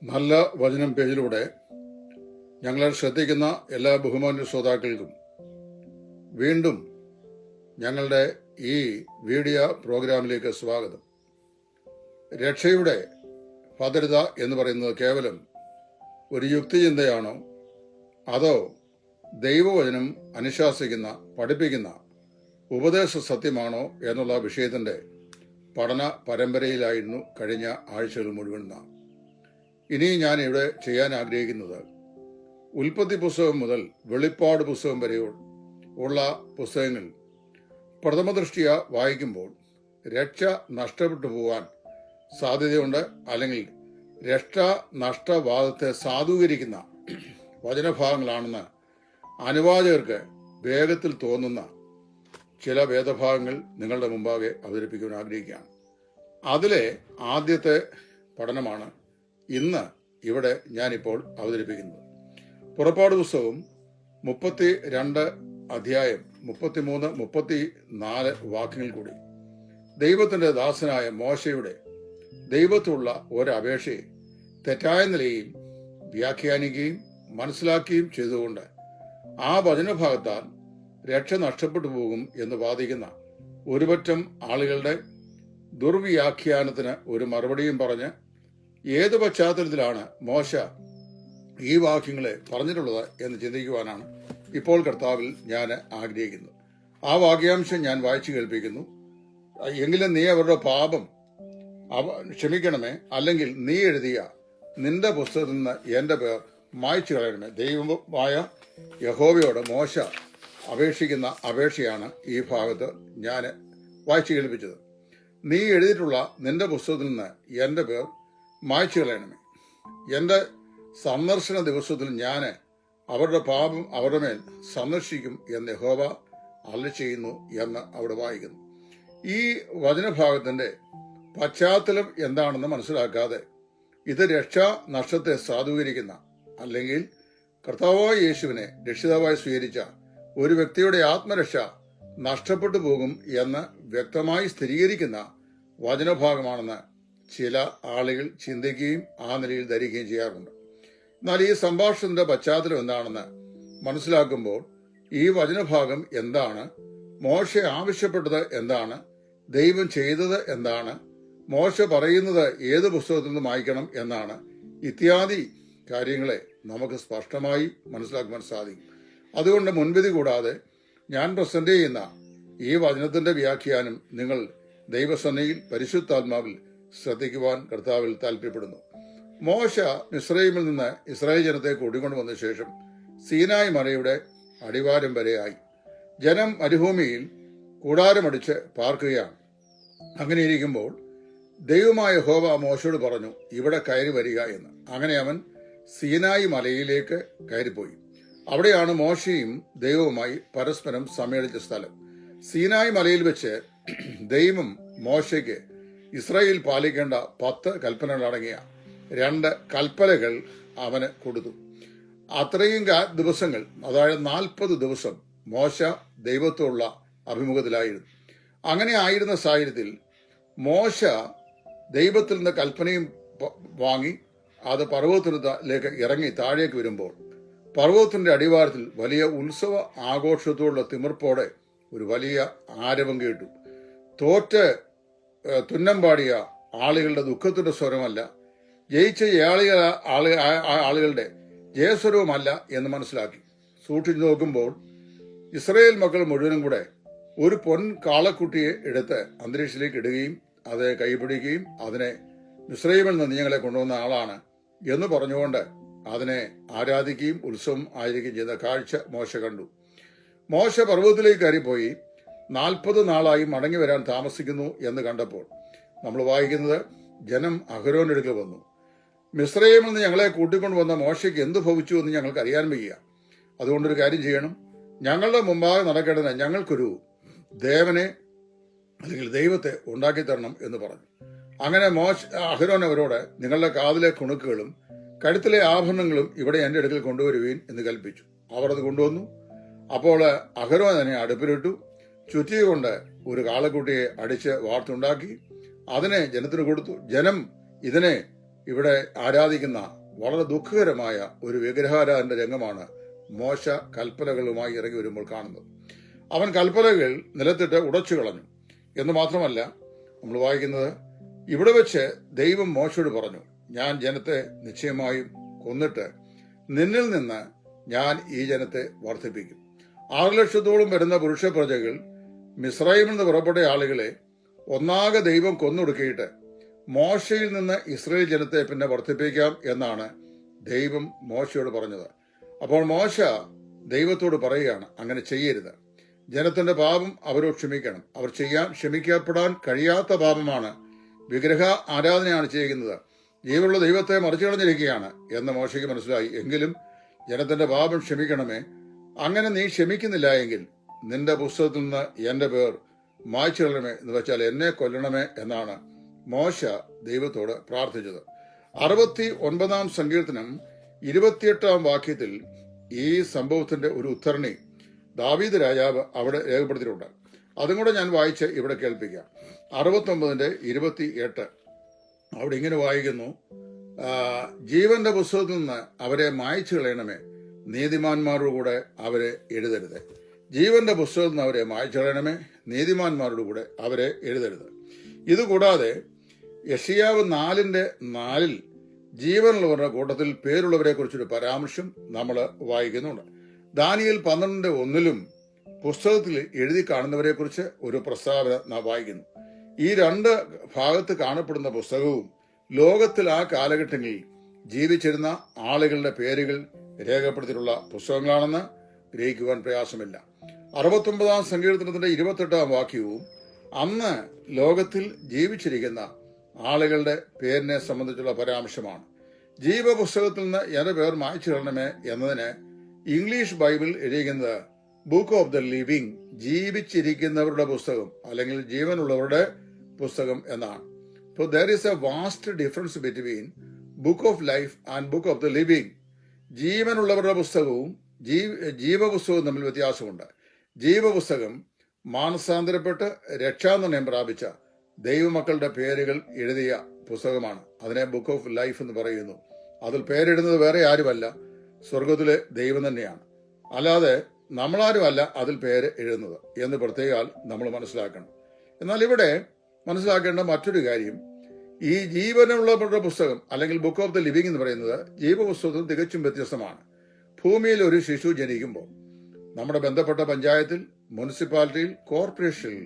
നല്ല വചനം പേജിലൂടെ ഞങ്ങളെ ശ്രദ്ധിക്കുന്ന എല്ലാ ബഹുമാന്യ ശ്രോതാക്കൾക്കും വീണ്ടും ഞങ്ങളുടെ ഈ വീഡിയോ പ്രോഗ്രാമിലേക്ക് സ്വാഗതം. രക്ഷയുടെ ഭദ്രത എന്ന് പറയുന്നത് കേവലം ഒരു യുക്തിചിന്തയാണോ, അതോ ദൈവവചനം അനുശാസിക്കുന്ന, പഠിപ്പിക്കുന്ന ഉപദേശ സത്യമാണോ എന്നുള്ള വിഷയത്തിന്റെ പഠന പരമ്പരയിലായിരുന്നു കഴിഞ്ഞ ആഴ്ചകൾ മുഴുവൻ നാം. ഇനി ഞാൻ ഇവിടെ ചെയ്യാൻ ആഗ്രഹിക്കുന്നത് ഉൽപ്പത്തി പുസ്തകം മുതൽ വെളിപ്പാട് പുസ്തകം വരെ ഉള്ള പുസ്തകങ്ങൾ പ്രഥമദൃഷ്ടിയ വായിക്കുമ്പോൾ രക്ഷ നഷ്ടപ്പെട്ടു പോകാൻ സാധ്യതയുണ്ട്, അല്ലെങ്കിൽ രക്ഷാനഷ്ടവാദത്തെ സാധൂകരിക്കുന്ന വചനഭാഗങ്ങളാണെന്ന് അനുവാചകർക്ക് വേഗത്തിൽ തോന്നുന്ന ചില വേദഭാഗങ്ങൾ നിങ്ങളുടെ മുമ്പാകെ അവതരിപ്പിക്കുവാൻ ആഗ്രഹിക്കുകയാണ്. അതിലെ ആദ്യത്തെ പഠനമാണ് ഇന്ന് ഇവിടെ ഞാനിപ്പോൾ അവതരിപ്പിക്കുന്നത്. പുറപ്പാട് പുസ്തകം 32 അധ്യായം 33, 34 വാക്യങ്ങൾ കൂടി ദൈവത്തിന്റെ ദാസനായ മോശയുടെ ദൈവത്തുള്ള ഒരപേക്ഷയെ തെറ്റായ നിലയിൽ വ്യാഖ്യാനിക്കുകയും മനസ്സിലാക്കുകയും ചെയ്തുകൊണ്ട് ആ വചനഭാഗത്താൽ രക്ഷ നഷ്ടപ്പെട്ടു പോകും എന്ന് വാദിക്കുന്ന ഒരുപറ്റം ആളുകളുടെ ദുർവ്യാഖ്യാനത്തിന് ഒരു മറുപടിയും പറഞ്ഞ് ഏത് പശ്ചാത്തലത്തിലാണ് മോശ ഈ വാക്യങ്ങളെ പറഞ്ഞിട്ടുള്ളത് എന്ന് ചിന്തിക്കുവാനാണ് ഇപ്പോൾ കർത്താവിൽ ഞാൻ ആഗ്രഹിക്കുന്നത്. ആ വാക്യാംശം ഞാൻ വായിച്ചു കേൾപ്പിക്കുന്നു. എങ്കിലും നീ അവരുടെ പാപം ക്ഷമിക്കണമേ, അല്ലെങ്കിൽ നീ എഴുതിയ നിന്റെ പുസ്തകത്തിൽ നിന്ന് എന്റെ പേർ മായ്ച്ചു കളയണമേ. ദൈവമായ യഹോവയോട് മോശ അപേക്ഷിക്കുന്ന അപേക്ഷയാണ് ഈ ഭാഗത്ത് ഞാൻ വായിച്ചു കേൾപ്പിച്ചത്. നീ എഴുതിയിട്ടുള്ള നിന്റെ പുസ്തകത്തിൽ നിന്ന് എന്റെ പേർ മായ്ച്ചു കളയണമേ. എന്റെ സന്ദർശന ദിവസത്തിൽ ഞാൻ അവരുടെ പാപം അവരുടെ മേൽ സന്ദർശിക്കും എന്ന് യഹോവ അരുളി ചെയ്യുന്നു എന്ന് അവിടെ വായിക്കുന്നു. ഈ വചനഭാഗത്തിന്റെ പശ്ചാത്തലം എന്താണെന്ന് മനസ്സിലാക്കാതെ ഇത് രക്ഷാ നഷ്ടത്തെ സാധൂകരിക്കുന്ന, അല്ലെങ്കിൽ കർത്താവായ യേശുവിനെ രക്ഷിതാവായി സ്വീകരിച്ച ഒരു വ്യക്തിയുടെ ആത്മരക്ഷ നഷ്ടപ്പെട്ടു പോകും എന്ന് വ്യക്തമായി സ്ഥിരീകരിക്കുന്ന വചനഭാഗമാണെന്ന് ചില ആളുകൾ ചിന്തിക്കുകയും ആ നിലയിൽ ധരിക്കുകയും ചെയ്യാറുണ്ട്. എന്നാൽ ഈ സംഭാഷണത്തിന്റെ പശ്ചാത്തലം എന്താണെന്ന് മനസ്സിലാക്കുമ്പോൾ ഈ വചനഭാഗം എന്താണ്, മോശ ആവശ്യപ്പെട്ടത് എന്താണ്, ദൈവം ചെയ്തത് എന്താണ്, മോശ പറയുന്നത് ഏത് പുസ്തകത്തിൽ നിന്ന് വായിക്കണം എന്നാണ്, ഇത്യാദി കാര്യങ്ങളെ നമുക്ക് സ്പഷ്ടമായി മനസ്സിലാക്കുവാൻ സാധിക്കും. അതുകൊണ്ട് മുൻവിധി കൂടാതെ ഞാൻ പ്രസന്റ് ചെയ്യുന്ന ഈ വചനത്തിന്റെ വ്യാഖ്യാനം നിങ്ങൾ ദൈവസന്നിധിയിൽ പരിശുദ്ധാത്മാവിൽ ശ്രദ്ധിക്കുവാൻ കർത്താവിൽ താല്പര്യപ്പെടുന്നു. മോശ മിസ്രയീമിൽ നിന്ന് ഇസ്രായേൽ ജനത്തെ കൂട്ടിക്കൊണ്ടുവന്ന ശേഷം സീനായ് മലയുടെ അടിവാരം വരെയായി. ജനം മരുഭൂമിയിൽ കൂടാരമടിച്ച് പാർക്കുകയാണ്. അങ്ങനെയിരിക്കുമ്പോൾ ദൈവമായ യഹോവ മോശയോട് പറഞ്ഞു, ഇവിടെ കയറി വരിക എന്ന്. അങ്ങനെ അവൻ സീനായ് മലയിലേക്ക് കയറിപ്പോയി. അവിടെയാണ് മോശയും ദൈവവുമായി പരസ്പരം സമ്മേളിച്ച സ്ഥലം. സീനായ് മലയിൽ വെച്ച് ദൈവം മോശയ്ക്ക് ഇസ്രായേൽ പാലിക്കേണ്ട 10 കൽപ്പനകളടങ്ങിയ 2 കൽപ്പനകൾ അവന് കൊടുത്തു. അത്രയും ദിവസങ്ങൾ, അതായത് 40 ദിവസം മോശ ദൈവത്തോടുള്ള അഭിമുഖത്തിലായിരുന്നു. അങ്ങനെ ആയിരുന്ന സാഹചര്യത്തിൽ മോശ ദൈവത്തിൽ നിന്ന് കൽപ്പനയും വാങ്ങി അത് പർവ്വതത്തിലേക്ക് ഇറങ്ങി താഴേക്ക് വരുമ്പോൾ പർവ്വതത്തിന്റെ അടിവാരത്തിൽ വലിയ ഉത്സവ ആഘോഷത്തോടുള്ള തിമിർപ്പോടെ ഒരു വലിയ ആരവം കേട്ടു. തോറ്റ് തുന്നം പാടിയ ആളുകളുടെ ദുഃഖത്തിന്റെ സ്വരമല്ല, ജയിച്ച ആളുകളുടെ ജയസ്വരവുമല്ല എന്ന് മനസ്സിലാക്കി. സൂക്ഷിച്ചു നോക്കുമ്പോൾ ഇസ്രായേൽ മക്കൾ മുഴുവനും കൂടെ ഒരു പൊൻ കാളക്കുട്ടിയെ എടുത്ത് അന്തരീക്ഷത്തിലേക്ക് ഇടുകയും അത് കൈപിടിക്കുകയും അതിനെ മിസ്രയീമിൽ നിന്ന് ഞങ്ങളെ കൊണ്ടുവന്ന ആളാണ് എന്ന് പറഞ്ഞുകൊണ്ട് അതിനെ ആരാധിക്കുകയും ഉത്സവം ആയിരിക്കുകയും ചെയ്ത കാഴ്ച മോശ കണ്ടു. മോശ പർവ്വതത്തിലേക്ക് കയറിപ്പോയി 40 നാളായി മടങ്ങി വരാൻ താമസിക്കുന്നു എന്ന് കണ്ടപ്പോൾ നമ്മൾ വായിക്കുന്നത്, ജനം അഹരോന്റെ അടുക്കൽ വന്നു. മിസ്രയീമിൽ നിന്ന് ഞങ്ങളെ കൂട്ടിക്കൊണ്ടുവന്ന മോശയ്ക്ക് എന്ത് ഭവിച്ചു എന്ന് ഞങ്ങൾക്ക് അറിയാൻ വയ്യ. അതുകൊണ്ടൊരു കാര്യം ചെയ്യണം, ഞങ്ങളുടെ മുമ്പാകെ നടക്കേണ്ടതിന് ഞങ്ങൾക്കൊരു ദേവനെ അല്ലെങ്കിൽ ദൈവത്തെ ഉണ്ടാക്കി തരണം എന്ന് പറഞ്ഞു. അങ്ങനെ അഹരോൻ അവരോട്, നിങ്ങളുടെ കാതിലെ കുണുക്കുകളും കഴുത്തിലെ ആഭരണങ്ങളും ഇവിടെ എന്റെ അടുക്കൽ കൊണ്ടുവരുവീൻ എന്ന് കൽപ്പിച്ചു. അവർ അത് കൊണ്ടുവന്നു. അപ്പോൾ അഹരോൻ തന്നെ അടുപ്പിലിട്ടു. ചുറ്റിക കൊണ്ട് ഒരു കാളക്കുട്ടിയെ അടിച്ച് വാർത്തുണ്ടാക്കി അതിനെ ജനത്തിന് കൊടുത്തു. ജനം ഇതിനെ ഇവിടെ ആരാധിക്കുന്ന വളരെ ദുഃഖകരമായ ഒരു വിഗ്രഹാരാധന രംഗമാണ് മോശ കൽപ്പനകളുമായി ഇറങ്ങി വരുമ്പോൾ കാണുന്നത്. അവൻ കൽപ്പനകൾ നിലത്തിട്ട് ഉടച്ചു കളഞ്ഞു എന്ന് മാത്രമല്ല, നമ്മൾ വായിക്കുന്നത് ഇവിടെ വെച്ച് ദൈവം മോശയോട് പറഞ്ഞു, ഞാൻ ജനത്തെ നിശ്ചയമായും കൊന്നിട്ട് നിന്നിൽ നിന്ന് ഞാൻ ഈ ജനത്തെ വർദ്ധിപ്പിക്കും. 6 ലക്ഷത്തോളം വരുന്ന പുരുഷ പ്രജകൾ മിസ്രൈമിൽ നിന്ന് പുറപ്പെട്ട ആളുകളെ ഒന്നാകെ ദൈവം കൊന്നൊടുക്കിയിട്ട് മോശയിൽ നിന്ന് ഇസ്രായേൽ ജനത്തെ പിന്നെ വർദ്ധിപ്പിക്കാം എന്നാണ് ദൈവം മോശയോട് പറഞ്ഞത്. അപ്പോൾ മോശ ദൈവത്തോട് പറയുകയാണ്, അങ്ങനെ ചെയ്യരുത്. ജനത്തിന്റെ പാപം അവരോട് ക്ഷമിക്കണം. അവർ ക്ഷമിക്കപ്പെടാൻ കഴിയാത്ത പാപമാണ്, വിഗ്രഹ ആരാധനയാണ് ചെയ്യുന്നത്. ജീവനുള്ള ദൈവത്തെ മറിച്ചു കളഞ്ഞിരിക്കുകയാണ് എന്ന് മോശയ്ക്ക് മനസ്സിലായി. എങ്കിലും ജനത്തിന്റെ പാപം ക്ഷമിക്കണമേ. അങ്ങനെ നീ ക്ഷമിക്കുന്നില്ല എങ്കിൽ നിന്റെ പുസ്തകത്തിൽ നിന്ന് എന്റെ പേർ മായ്ച്ചു കളണമേ, എന്ന് വെച്ചാൽ എന്നെ കൊല്ലണമേ എന്നാണ് മോശ ദൈവത്തോട് പ്രാർത്ഥിച്ചത്. 69 സങ്കീർത്തനം 28 വാക്യത്തിൽ ഈ സംഭവത്തിന്റെ ഒരു ഉദ്ധരണി ദാവീദ് രാജാവ് അവിടെ രേഖപ്പെടുത്തിയിട്ടുണ്ട്. അതും കൂടെ ഞാൻ വായിച്ച് ഇവിടെ കേൾപ്പിക്കാം. 69:28 അവിടെ ഇങ്ങനെ വായിക്കുന്നു, ജീവന്റെ പുസ്തകത്തിൽ നിന്ന് അവരെ മായ്ച്ചു കളയണമേ, നീതിമാന്മാരുടെ കൂടെ അവരെ എഴുതരുത്. ജീവന്റെ പുസ്തകത്തിൽ നിന്ന് അവരെ മായ്ച്ചു കളയണമേ, നീതിമാന്മാരുടെ കൂടെ അവരെ എഴുതരുത്. ഇതുകൂടാതെ യെശയ്യാവ് 4:4 ജീവനുള്ളവരുടെ കൂട്ടത്തിൽ പേരുള്ളവരെ കുറിച്ചൊരു പരാമർശം നമ്മൾ വായിക്കുന്നുണ്ട്. ദാനിയേൽ 12:1 പുസ്തകത്തിൽ എഴുതി കാണുന്നവരെ കുറിച്ച് ഒരു പ്രസ്താവന നാം വായിക്കുന്നു. ഈ 2 ഭാഗത്ത് കാണപ്പെടുന്ന പുസ്തകവും ലോകത്തിൽ ആ കാലഘട്ടങ്ങളിൽ ജീവിച്ചിരുന്ന ആളുകളുടെ പേരുകൾ രേഖപ്പെടുത്തിയിട്ടുള്ള പുസ്തകങ്ങളാണെന്ന് ഗ്രഹിക്കുവാൻ പ്രയാസമില്ല. 69 സങ്കീർത്തനത്തിന്റെ 28 വാക്യവും അന്ന് ലോകത്തിൽ ജീവിച്ചിരിക്കുന്ന ആളുകളുടെ പേരിനെ സംബന്ധിച്ചുള്ള പരാമർശമാണ്. ജീവപുസ്തകത്തിൽ നിന്ന് എന്റെ പേർ മായ്ച്ചു കളണമേ എന്നതിന് ഇംഗ്ലീഷ് ബൈബിൾ എഴുതിക്കുന്നത് ബുക്ക് ഓഫ് ദ ലിവിംഗ്, ജീവിച്ചിരിക്കുന്നവരുടെ പുസ്തകം അല്ലെങ്കിൽ ജീവനുള്ളവരുടെ പുസ്തകം എന്നാണ്. അപ്പോൾ there is a vast difference between book of life and book of the living. ജീവനുള്ളവരുടെ പുസ്തകവും ജീവപുസ്തകവും തമ്മിൽ വ്യത്യാസമുണ്ട്. ജീവപുസ്തകം മാനസാന്തരപ്പെട്ട് രക്ഷാനിർണയം പ്രാപിച്ച ദൈവമക്കളുടെ പേരുകൾ എഴുതിയ പുസ്തകമാണ്. അതിനെ ബുക്ക് ഓഫ് ലൈഫ് എന്ന് പറയുന്നു. അതിൽ പേരിടുന്നത് വേറെ ആരുമല്ല, സ്വർഗത്തിലെ ദൈവം തന്നെയാണ്. അല്ലാതെ നമ്മളാരുമല്ല അതിൽ പേര് എഴുതുന്നത് എന്ന് പ്രത്യേകം നമ്മൾ മനസ്സിലാക്കണം. എന്നാൽ ഇവിടെ മനസ്സിലാക്കേണ്ട മറ്റൊരു കാര്യം, ഈ ജീവനുള്ളവരുടെ പുസ്തകം അല്ലെങ്കിൽ ബുക്ക് ഓഫ് ദ ലിവിംഗ് എന്ന് പറയുന്നത് ജീവപുസ്തകത്തിൽ തികച്ചും വ്യത്യസ്തമാണ്. ഭൂമിയിൽ ഒരു ശിശു ജനിക്കുമ്പോൾ നമ്മുടെ ബന്ധപ്പെട്ട പഞ്ചായത്തിൽ, മുനിസിപ്പാലിറ്റിയിൽ, കോർപ്പറേഷനിൽ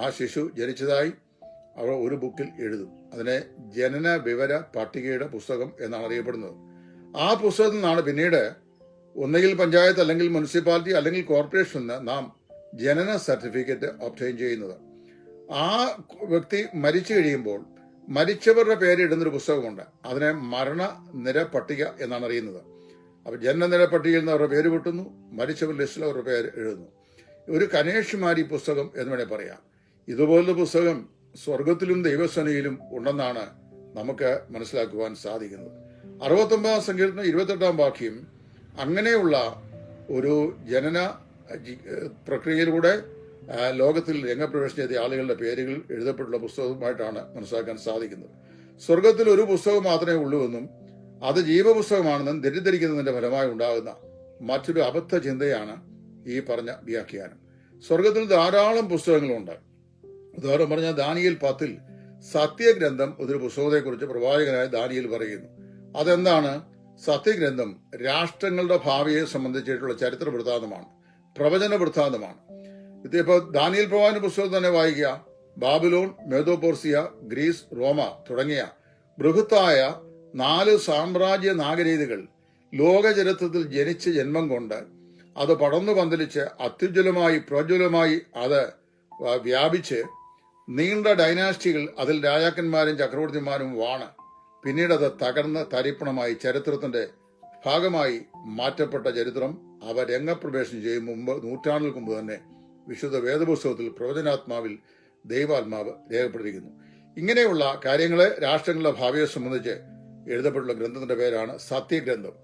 ആ ശിശു ജനിച്ചതായി അവർ ഒരു ബുക്കിൽ എഴുതും. അതിനെ ജനന വിവര പട്ടികയുടെ പുസ്തകം എന്നാണ് അറിയപ്പെടുന്നത്. ആ പുസ്തകത്തിൽ നിന്നാണ് പിന്നീട് ഒന്നുകിൽ പഞ്ചായത്ത് അല്ലെങ്കിൽ മുനിസിപ്പാലിറ്റി അല്ലെങ്കിൽ കോർപ്പറേഷനിൽ നിന്ന് നാം ജനന സർട്ടിഫിക്കറ്റ് ഒബ്റ്റെയിൻ ചെയ്യുന്നത്. ആ വ്യക്തി മരിച്ചു കഴിയുമ്പോൾ മരിച്ചവരുടെ പേരിടുന്നൊരു പുസ്തകമുണ്ട്. അതിനെ മരണനിര പട്ടിക എന്നാണ് അറിയുന്നത്. അപ്പോൾ ജനനനിര പട്ടികയിൽ നിന്ന് അവരുടെ പേര് കിട്ടുന്നു, മരിച്ചവർ ലിസ്റ്റിൽ അവരുടെ പേര് എഴുതുന്നു. ഒരു കനേഷുമാരി പുസ്തകം എന്ന് വേണേൽ പറയാം. ഇതുപോലൊരു പുസ്തകം സ്വർഗത്തിലും ദൈവസേനയിലും ഉണ്ടെന്നാണ് നമുക്ക് മനസ്സിലാക്കുവാൻ സാധിക്കുന്നത്. 69 സങ്കീർത്തനം 28 വാക്യം അങ്ങനെയുള്ള ഒരു ജനന പ്രക്രിയയിലൂടെ ലോകത്തിൽ രംഗപ്രവേശനം ചെയ്ത ആളുകളുടെ പേരുകൾ എഴുതപ്പെട്ടുള്ള പുസ്തകമായിട്ടാണ് മനസ്സിലാക്കാൻ സാധിക്കുന്നത്. സ്വർഗത്തിൽ ഒരു പുസ്തകം മാത്രമേ ഉള്ളൂവെന്നും അത് ജീവപുസ്തകമാണെന്നും തെറ്റിദ്ധരിക്കുന്നതിന്റെ ഫലമായി ഉണ്ടാകുന്ന മറ്റൊരു അബദ്ധ ചിന്തയാണ് ഈ പറഞ്ഞ വ്യാഖ്യാനം. സ്വർഗത്തിൽ ധാരാളം പുസ്തകങ്ങളുണ്ട്. ഉദാഹരണം പറഞ്ഞാൽ ദാനിയേൽ 10 സത്യഗ്രന്ഥം ഒരു പുസ്തകത്തെക്കുറിച്ച് പ്രവാചകനായ ദാനിയേൽ പറയുന്നു. അതെന്താണ്? സത്യഗ്രന്ഥം രാഷ്ട്രങ്ങളുടെ ഭാവിയെ സംബന്ധിച്ചിട്ടുള്ള ചരിത്ര വൃത്താന്തമാണ്, പ്രവചന വൃത്താന്തമാണ്. ഇതിപ്പോ ദാനിയേൽ പ്രവാചന പുസ്തകം തന്നെ വായിക്കുക. ബാബിലോൺ, മേദോപോർസിയ, ഗ്രീസ്, റോമ തുടങ്ങിയ ബൃഹത്തായ 4 സാമ്രാജ്യ നാഗരീതികൾ ലോകചരിത്രത്തിൽ ജനിച്ച് ജന്മം കൊണ്ട് അത് പടർന്നു പന്തലിച്ച് അത്യുജ്വലമായി പ്രോജ്വലമായി അത് വ്യാപിച്ച് നീണ്ട ഡൈനാസ്റ്റികൾ, അതിൽ രാജാക്കന്മാരും ചക്രവർത്തിമാരും വാണ്. പിന്നീട് അത് തകർന്ന് തരിപ്പണമായി ചരിത്രത്തിന്റെ ഭാഗമായി മാറ്റപ്പെട്ട ചരിത്രം അവ രംഗപ്രവേശനം ചെയ്യും മുമ്പ്, നൂറ്റാണ്ടുകൾക്ക് മുമ്പ് തന്നെ വിശുദ്ധ വേദപുസ്തകത്തിൽ പ്രവചനാത്മാവിൽ ദൈവാത്മാവ് രേഖപ്പെടുത്തിയിരിക്കുന്നു. ഇങ്ങനെയുള്ള കാര്യങ്ങളെ രാഷ്ട്രങ്ങളുടെ ഭാവിയെ സംബന്ധിച്ച് എഴുതപ്പെട്ടുള്ള ഗ്രന്ഥത്തിന്റെ പേരാണ് സത്യഗ്രന്ഥം.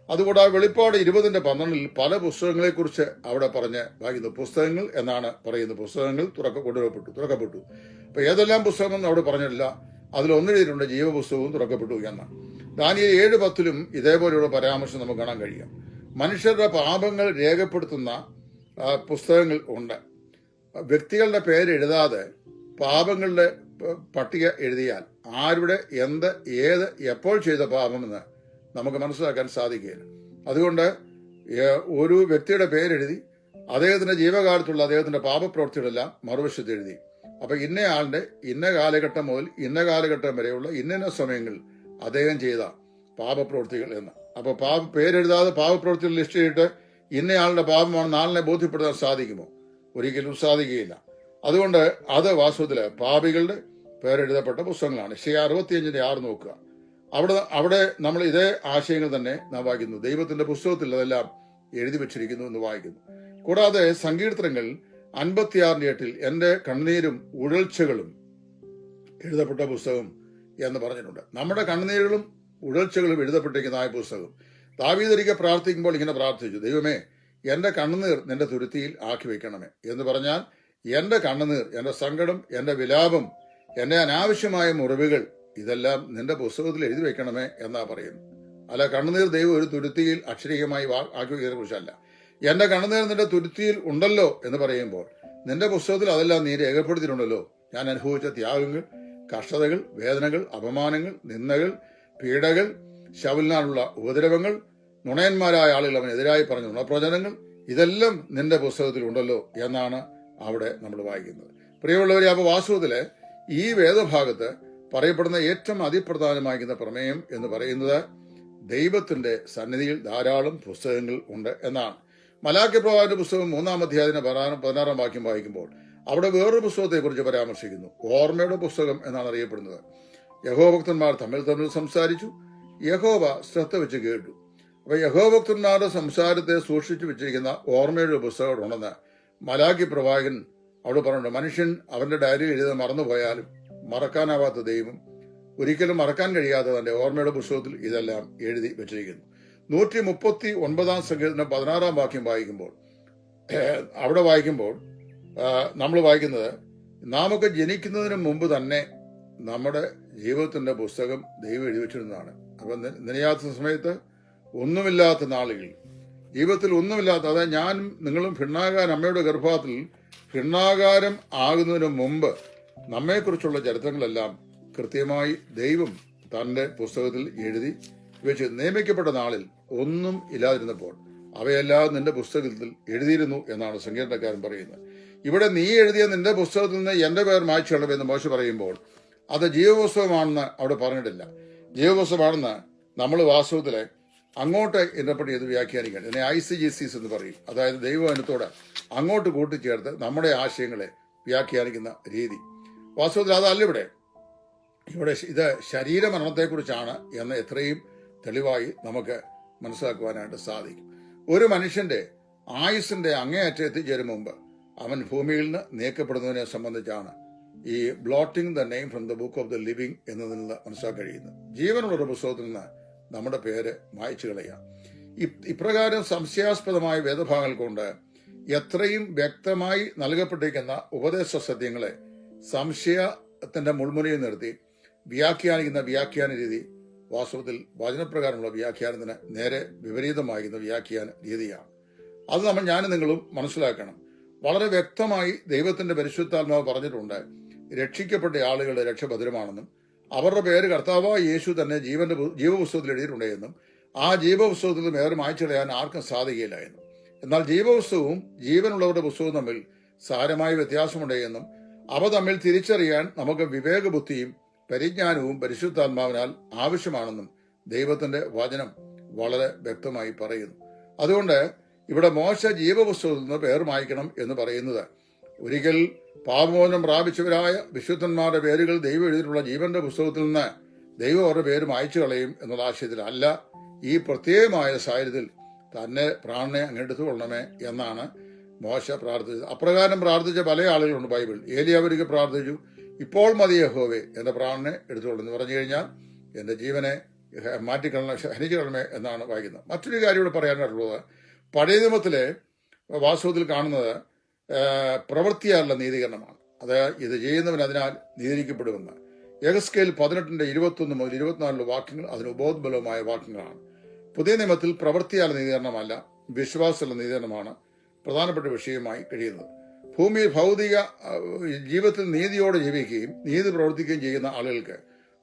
അതുകൂടാതെ വെളിപ്പാട് 20:12 പല പുസ്തകങ്ങളെക്കുറിച്ച് അവിടെ പറഞ്ഞ് വായിക്കുന്നു. പുസ്തകങ്ങൾ എന്നാണ് പറയുന്നത്. പുസ്തകങ്ങൾ തുറക്കപ്പെട്ടു. അപ്പൊ ഏതെല്ലാം പുസ്തകമെന്ന് അവിടെ പറഞ്ഞിട്ടില്ല. അതിലൊന്നെഴുതിയിട്ടുണ്ട് ജീവപുസ്തകവും തുറക്കപ്പെട്ടു എന്ന്. ദാനിയേൽ 7:10 ഇതേപോലെയുള്ള പരാമർശം നമുക്ക് കാണാൻ കഴിയും. മനുഷ്യരുടെ പാപങ്ങൾ രേഖപ്പെടുത്തുന്ന പുസ്തകങ്ങൾ ഉണ്ട്. വ്യക്തികളുടെ പേര് എഴുതാതെ പാപങ്ങളുടെ പട്ടിക എഴുതിയാൽ ആരുടെ എന്ത് ഏത് എപ്പോൾ ചെയ്ത പാപമെന്ന് നമുക്ക് മനസ്സിലാക്കാൻ സാധിക്കുകയില്ല. അതുകൊണ്ട് ഒരു വ്യക്തിയുടെ പേരെഴുതി അദ്ദേഹത്തിന്റെ ജീവകാലത്തുള്ള അദ്ദേഹത്തിന്റെ പാപപ്രവൃത്തികളെല്ലാം മറുവശത്ത് എഴുതി. അപ്പൊ ഇന്നയാളുടെ ഇന്ന കാലഘട്ടം മുതൽ ഇന്ന കാലഘട്ടം വരെയുള്ള ഇന്ന സമയങ്ങളിൽ അദ്ദേഹം ചെയ്ത പാപപ്രവൃത്തികൾ എന്ന്. അപ്പൊ പേരെഴുതാതെ പാപപ്രവൃത്തികൾ ലിസ്റ്റ് ചെയ്തിട്ട് ഇന്നയാളുടെ പാപമാണ് നാളിനെ ബോധ്യപ്പെടുത്താൻ സാധിക്കുമോ? ഒരിക്കലും സാധിക്കുകയില്ല. അതുകൊണ്ട് അത് വാസ്തവത്തില് പാപികളുടെ പേരെഴുതപ്പെട്ട പുസ്തകങ്ങളാണ്. യശയ്യാ 65:6 നോക്കുക. അവിടെ നമ്മൾ ഇതേ ആശയങ്ങൾ തന്നെ നാം വായിക്കുന്നു. ദൈവത്തിന്റെ പുസ്തകത്തിൽ അതെല്ലാം എഴുതി വെച്ചിരിക്കുന്നു എന്ന് വായിക്കുന്നു. കൂടാതെ സങ്കീർത്തനങ്ങൾ 56:8 എന്റെ കണ്ണുനീരും ഉഴൽച്ചകളും എഴുതപ്പെട്ട പുസ്തകം എന്ന് പറഞ്ഞിട്ടുണ്ട്. നമ്മുടെ കണ്ണുനീരുകളും ഉഴൽച്ചകളും എഴുതപ്പെട്ടിരിക്കുന്ന ആ പുസ്തകം. ദാവീദ് ഒരിക്കൽ പ്രാർത്ഥിക്കുമ്പോൾ ഇങ്ങനെ പ്രാർത്ഥിച്ചു, ദൈവമേ എന്റെ കണ്ണുനീർ നിന്റെ തുരുത്തിയിൽ ആക്കി വെക്കണമേ എന്ന് പറഞ്ഞാൽ എന്റെ കണ്ണുനീർ, എന്റെ സങ്കടം, എന്റെ വിലാപം, എന്റെ അനാവശ്യമായ മുറിവുകൾ ഇതെല്ലാം നിന്റെ പുസ്തകത്തിൽ എഴുതി വെക്കണമേ എന്നാ പറയുന്നു. അല്ല, കണ്ണുനീർ ദൈവം ഒരു തുരുത്തിയിൽ അക്ഷരീയമായി ആക്കി വെക്കുന്നതിനെ കുറിച്ചല്ല. എന്റെ കണ്ണുനീർ നിന്റെ തുരുത്തിയിൽ ഉണ്ടല്ലോ എന്ന് പറയുമ്പോൾ നിന്റെ പുസ്തകത്തിൽ അതെല്ലാം നീ രേഖപ്പെടുത്തിയിട്ടുണ്ടല്ലോ. ഞാൻ അനുഭവിച്ച ത്യാഗങ്ങൾ, കഷ്ടതകൾ, വേദനകൾ, അപമാനങ്ങൾ, നിന്ദകൾ, പീഡകൾ, ശൗലിനാലുള്ള ഉപദ്രവങ്ങൾ, നുണയന്മാരായ ആളുകൾ അവനെതിരായി പറഞ്ഞ നുണപ്രചനങ്ങൾ, ഇതെല്ലാം നിന്റെ പുസ്തകത്തിൽ ഉണ്ടല്ലോ എന്നാണ് അവിടെ നമ്മൾ വായിക്കുന്നത്. പ്രിയമുള്ളവരെ, അപ്പോൾ വാസ്തവത്തില് ഈ വേദഭാഗത്ത് പറയപ്പെടുന്ന ഏറ്റവും അതിപ്രധാനമായിരിക്കുന്ന പ്രമേയം എന്ന് പറയുന്നത് ദൈവത്തിന്റെ സന്നിധിയിൽ ധാരാളം പുസ്തകങ്ങൾ ഉണ്ട് എന്നാണ്. മലാക്കി പ്രവാചകന്റെ പുസ്തകം 3-ാം അധ്യായത്തിന്റെ 16-ാം വാക്യം വായിക്കുമ്പോൾ അവിടെ വേറൊരു പുസ്തകത്തെക്കുറിച്ച് പരാമർശിക്കുന്നു. ഓർമ്മയുടെ പുസ്തകം എന്നാണ് അറിയപ്പെടുന്നത്. യഹോഭക്തന്മാർ തമ്മിൽ സംസാരിച്ചു, യഹോവ ശ്രദ്ധ വെച്ച് കേട്ടു. അപ്പൊ യഹോഭക്തന്മാരുടെ സംസാരത്തെ സൂക്ഷിച്ചു വെച്ചിരിക്കുന്ന ഓർമ്മയുടെ പുസ്തകം ഉണ്ടെന്ന് മലാക്കി പ്രവാചകൻ അവിടെ പറഞ്ഞിട്ടുണ്ട്. മനുഷ്യൻ അവന്റെ ഡയറിയിൽ എഴുതാൻ മറന്നുപോയാലും മറക്കാനാവാത്ത ദൈവം ഒരിക്കലും മറക്കാൻ കഴിയാത്ത തന്റെ ഓർമ്മയുടെ പുസ്തകത്തിൽ ഇതെല്ലാം എഴുതി വെച്ചിരിക്കുന്നു. 139-ാം സങ്കീർത്തനം 16-ാം വാക്യം വായിക്കുമ്പോൾ അവിടെ വായിക്കുമ്പോൾ നമ്മൾ വായിക്കുന്നത്, നാമൊക്കെ ജനിക്കുന്നതിന് മുമ്പ് തന്നെ നമ്മുടെ ജീവിതത്തിന്റെ പുസ്തകം ദൈവം എഴുതി വെച്ചിരുന്നതാണ്. അപ്പൊ നനയാത്ത സമയത്ത് ഒന്നുമില്ലാത്ത നാളുകളിൽ, ജീവിതത്തിൽ ഒന്നുമില്ലാത്ത, അതായത് ഞാനും നിങ്ങളും ഭിണ്ണാകാരം അമ്മയുടെ ഗർഭത്തിൽ ഭിണ്ണാകാരം ആകുന്നതിന് മുമ്പ് നമ്മെക്കുറിച്ചുള്ള ചരിത്രങ്ങളെല്ലാം കൃത്യമായി ദൈവം തന്റെ പുസ്തകത്തിൽ എഴുതി വെച്ച് നിയമിക്കപ്പെട്ട നാളിൽ ഒന്നും ഇല്ലാതിരുന്നപ്പോൾ അവയെല്ലാം നിന്റെ പുസ്തകത്തിൽ എഴുതിയിരുന്നു എന്നാണ് സങ്കീർത്തനക്കാരൻ പറയുന്നത്. ഇവിടെ നീ എഴുതിയ നിന്റെ പുസ്തകത്തിൽ നിന്ന് എന്റെ പേർ മായ്ച്ചു കളയുമെന്ന് മോശ പറയുമ്പോൾ അത് ജീവപുസ്തകമാണെന്ന് അവിടെ പറഞ്ഞിട്ടില്ല. ജീവപുസ്തകമാണെന്ന് നമ്മൾ വാസ്തവത്തിലെ അങ്ങോട്ട് ഇന്റർപ്രറ്റ് ചെയ്ത് വ്യാഖ്യാനിക്കണം. ഇതിനെ ICGCs എന്ന് പറയും. അതായത് ദൈവവചനത്തോട് അങ്ങോട്ട് കൂട്ടിച്ചേർത്ത് നമ്മുടെ ആശയങ്ങളെ വ്യാഖ്യാനിക്കുന്ന രീതി. വാസ്തവത്തിൽ അതല്ല ഇവിടെ ഇത് ശരീരമരണത്തെക്കുറിച്ചാണ് എന്ന് എത്രയും തെളിവായി നമുക്ക് മനസ്സിലാക്കുവാനായിട്ട് സാധിക്കും. ഒരു മനുഷ്യന്റെ ആയുസിന്റെ അങ്ങേയറ്റം എത്തിച്ചേരും മുമ്പ് അവൻ ഭൂമിയിൽ നിന്ന് നീക്കപ്പെടുന്നതിനെ സംബന്ധിച്ചാണ് ഈ blotting the name from the book of the living എന്നതിൽ നിന്ന് മനസ്സിലാക്കാൻ കഴിയുന്നത്. ജീവനുള്ള പുസ്തകത്തിൽ നിന്ന് നമ്മുടെ പേര് മായ്ച്ചു കളയാം. ഇപ്രകാരം സംശയാസ്പദമായ വേദഭാഗങ്ങൾ കൊണ്ട് എത്രയും വ്യക്തമായി നൽകപ്പെട്ടിരിക്കുന്ന ഉപദേശ സത്യങ്ങളെ സംശയത്തിന്റെ മുൾമുനയിൽ നിർത്തി വ്യാഖ്യാനിക്കുന്ന വ്യാഖ്യാന രീതി വാസ്തവത്തിൽ വചനപ്രകാരമുള്ള വ്യാഖ്യാനത്തിന് നേരെ വിപരീതമാകുന്ന വ്യാഖ്യാന രീതിയാണ്. അത് ഞാനും നിങ്ങളും മനസ്സിലാക്കണം. വളരെ വ്യക്തമായി ദൈവത്തിന്റെ പരിശുദ്ധാത്മാവ് പറഞ്ഞിട്ടുണ്ട്, രക്ഷിക്കപ്പെട്ട ആളുകളുടെ രക്ഷ ഭദ്രമാണെന്നും അവരുടെ പേര് കർത്താവായ യേശു തന്നെ ജീവപുസ്തകത്തിൽ എഴുതിയിട്ടുണ്ട് എന്നും ആ ജീവപുസ്തകത്തിൽ നിന്ന് വേറെ മായ്ച്ചു കളയാൻ ആർക്കും സാധിക്കില്ല എന്നും. എന്നാൽ ജീവപുസ്തകവും ജീവനുള്ളവരുടെ പുസ്തകവും തമ്മിൽ സാരമായ വ്യത്യാസമുണ്ട് എന്നും അവ തമ്മിൽ തിരിച്ചറിയാൻ നമുക്ക് വിവേകബുദ്ധിയും പരിജ്ഞാനവും പരിശുദ്ധാത്മാവിനാൽ ആവശ്യമാണെന്നും ദൈവത്തിന്റെ വചനം വളരെ വ്യക്തമായി പറയുന്നു. അതുകൊണ്ട് ഇവിടെ മോശ ജീവപുസ്തകത്തിൽ നിന്ന് പേർ മായ്ക്കണം എന്ന് പറയുന്നത് ഒരിക്കൽ പാപമോചനം പ്രാപിച്ചവരായ വിശുദ്ധന്മാരുടെ പേരുകൾ ദൈവം എഴുതിയിട്ടുള്ള ജീവന്റെ പുസ്തകത്തിൽ നിന്ന് ദൈവം അവരുടെ പേര് മായ്ച്ചു കളയും എന്നുള്ള ആശയത്തിലല്ല. ഈ പ്രത്യേകമായ സാഹചര്യത്തിൽ തന്നെ പ്രാണനെ അങ്ങെടുത്തു കൊള്ളണമേ എന്നാണ് മോശ പ്രാർത്ഥിച്ചത്. അപ്രകാരം പ്രാർത്ഥിച്ച പല ആളുകളുണ്ട് ബൈബിൾ. ഏലിയാവർക്ക് പ്രാർത്ഥിച്ചു, ഇപ്പോൾ മതി യഹോവേ എന്റെ പ്രാണനെ എടുത്തുകൊള്ളെന്ന് പറഞ്ഞു കഴിഞ്ഞാൽ എന്റെ ജീവനെ മാറ്റിക്കളണമേ, ഹനിച്ചു കളമേ എന്നാണ് വായിക്കുന്നത്. മറ്റൊരു കാര്യം ഇവിടെ പറയാനായിട്ടുള്ളത്, പഴയ നിയമത്തിലെ വാസ്തവത്തിൽ കാണുന്നത് പ്രവൃത്തിയാലുള്ള നീതീകരണമാണ്. അത് ഇത് ചെയ്യുന്നവൻ അതിനാൽ നീതിരിക്കപ്പെടുമെന്ന്. യഹസ്കേൽ 18:21 മുതൽ 24 വാക്യങ്ങൾ അതിന് ഉപോദ്ബലവുമായ വാക്യങ്ങളാണ്. പുതിയ നിയമത്തിൽ പ്രവൃത്തിയാൽ നീതീകരണമല്ല, വിശ്വാസമുള്ള നീതീകരണമാണ് പ്രധാനപ്പെട്ട വിഷയമായി കഴിയുന്നത്. ഭൂമിയിൽ ഭൗതിക ജീവിതത്തിൽ നീതിയോടെ ജീവിക്കുകയും നീതി പ്രവർത്തിക്കുകയും ചെയ്യുന്ന ആളുകൾക്ക്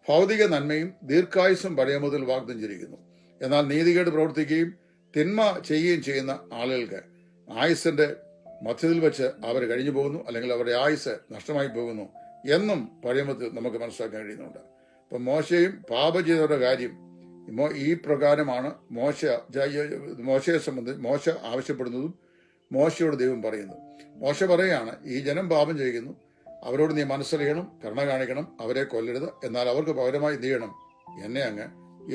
ഭൗതിക നന്മയും ദീർഘായുസ്സും പഴയ മുതൽ വാഗ്ദം ചെയ്തിരിക്കുന്നു. എന്നാൽ നീതികേട് പ്രവർത്തിക്കുകയും തിന്മ ചെയ്യുകയും ചെയ്യുന്ന ആളുകൾക്ക് ആയുസ്സിന്റെ മധ്യത്തിൽ വെച്ച് അവർ കഴിഞ്ഞു പോകുന്നു, അല്ലെങ്കിൽ അവരുടെ ആയുസ് നഷ്ടമായി പോകുന്നു എന്നും പഴയമത്തിൽ നമുക്ക് മനസ്സിലാക്കാൻ കഴിയുന്നുണ്ട്. അപ്പം മോശയും പാപം ചെയ്തവരുടെ കാര്യം ഈ പ്രകാരമാണ് മോശയെ സംബന്ധിച്ച് മോശ ആവശ്യപ്പെടുന്നതും മോശയോട് ദൈവം പറയുന്നത്. മോശ പറയുകയാണ്, ഈ ജനം പാപം ചെയ്യുന്നു, അവരോട് നീ മനസ്സറിയണം, കരുണ കാണിക്കണം, അവരെ കൊല്ലരുത്, എന്നാൽ അവർക്ക് പകരമായി എന്ത് ചെയ്യണം, എന്നെ അങ്ങ്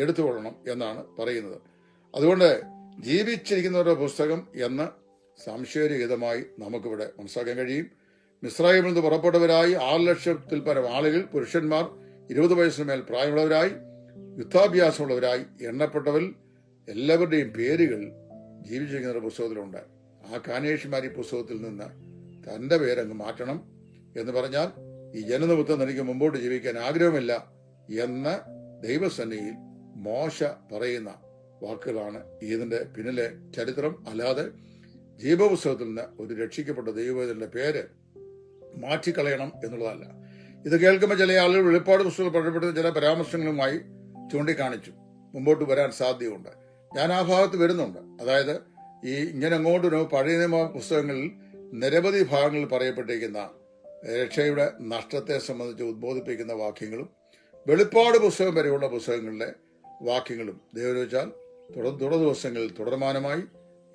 എടുത്തുകൊള്ളണം എന്നാണ് പറയുന്നത്. അതുകൊണ്ട് ജീവിച്ചിരിക്കുന്നവരുടെ പുസ്തകം എന്ന് സംശയരഹിതമായി നമുക്കിവിടെ മനസ്സിലാക്കാൻ കഴിയും. മിസ്രയീമിൽ നിന്ന് പുറപ്പെട്ടവരായി 6 ലക്ഷത്തിൽ പരം ആളുകൾ, പുരുഷന്മാർ 20 വയസ്സിന് മേൽ പ്രായമുള്ളവരായി യുദ്ധാഭ്യാസമുള്ളവരായി എണ്ണപ്പെട്ടവരിൽ എല്ലാവരുടെയും പേരുകൾ ജീവിച്ചിരിക്കുന്നവരുടെ പുസ്തകത്തിലുണ്ട്. ആ കാനേഷിമാർ ഈ പുസ്തകത്തിൽ നിന്ന് തന്റെ പേരങ്ങ് മാറ്റണം എന്ന് പറഞ്ഞാൽ ഈ ജനനിമിത്തം എനിക്ക് മുമ്പോട്ട് ജീവിക്കാൻ ആഗ്രഹമില്ല എന്ന് ദൈവസന്നിധിയിൽ മോശ പറയുന്ന വാക്കുകളാണ് ഇതിന്റെ പിന്നിലെ ചരിത്രം. അല്ലാതെ ജീവപുസ്തകത്തിൽ നിന്ന് ഒരു രക്ഷിക്കപ്പെട്ട ദൈവത്തിന്റെ പേര് മാറ്റിക്കളയണം എന്നുള്ളതല്ല. ഇത് കേൾക്കുമ്പോൾ ചില ആളുകൾ വെളിപ്പാട് പുസ്തകത്തിൽ പറയപ്പെടുന്ന ചില പരാമർശങ്ങളുമായി ചൂണ്ടിക്കാണിച്ചു മുമ്പോട്ട് വരാൻ സാധ്യതയുണ്ട്. ഞാൻ ആ ഭാഗത്ത് വരുന്നുണ്ട്. അതായത് ഈ ഇങ്ങനെ അങ്ങോട്ട് പഴയ നിയമ പുസ്തകങ്ങളിൽ നിരവധി ഭാഗങ്ങളിൽ പറയപ്പെട്ടിരിക്കുന്ന രക്ഷയുടെ നഷ്ടത്തെ സംബന്ധിച്ച് ഉദ്ബോധിപ്പിക്കുന്ന വാക്യങ്ങളും വെളിപ്പാട് പുസ്തകം വരെയുള്ള പുസ്തകങ്ങളിലെ വാക്യങ്ങളും ദൈവം വെച്ചാൽ തുടർ ദിവസങ്ങളിൽ തുടർമാനമായി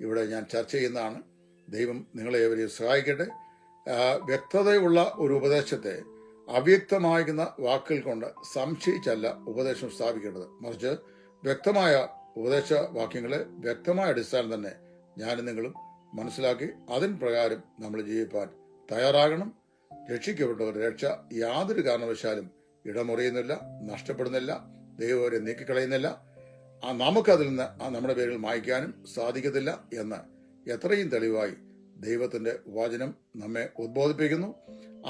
ഇവിടെ ഞാൻ ചർച്ച ചെയ്യുന്നതാണ്. ദൈവം നിങ്ങളെ ഏവരെയും സഹായിക്കട്ടെ. വ്യക്തതയുള്ള ഒരു ഉപദേശത്തെ അവ്യക്തമാകുന്ന വാക്കുകൾ കൊണ്ട് സംശയിച്ചല്ല ഉപദേശം സ്ഥാപിക്കേണ്ടത്. മറിച്ച് വ്യക്തമായ ഉപദേശ വാക്യങ്ങളെ വ്യക്തമായ അടിസ്ഥാനം തന്നെ ഞാനും നിങ്ങളും മനസ്സിലാക്കി അതിന് പ്രകാരം നമ്മൾ ജീവിപ്പാൻ തയ്യാറാകണം. രക്ഷിക്കപ്പെട്ടവരുടെ രക്ഷ യാതൊരു കാരണവശാലും ഇടമുറിയുന്നില്ല, നഷ്ടപ്പെടുന്നില്ല, ദൈവം അവരെ നീക്കിക്കളയുന്നില്ല. നമുക്കതിൽ നിന്ന് നമ്മുടെ പേരിൽ മായ്ക്കാനും സാധിക്കത്തില്ല എന്ന് എത്രയും തെളിവായി ദൈവത്തിന്റെ വചനം നമ്മെ ഉദ്ബോധിപ്പിക്കുന്നു.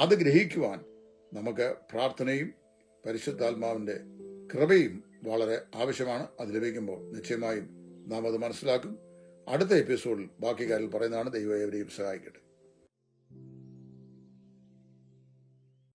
അത് ഗ്രഹിക്കുവാൻ നമുക്ക് പ്രാർത്ഥനയും പരിശുദ്ധാത്മാവിന്റെ കൃപയും വളരെ ആവശ്യമാണ്. അത് ലഭിക്കുമ്പോൾ നിശ്ചയമായും നാം അത് മനസ്സിലാക്കും. അടുത്ത എപ്പിസോഡിൽ ബാക്കി കാര്യങ്ങൾ പറയുന്നതാണ്. ദൈവം എവരെയും സഹായിക്കട്ടെ.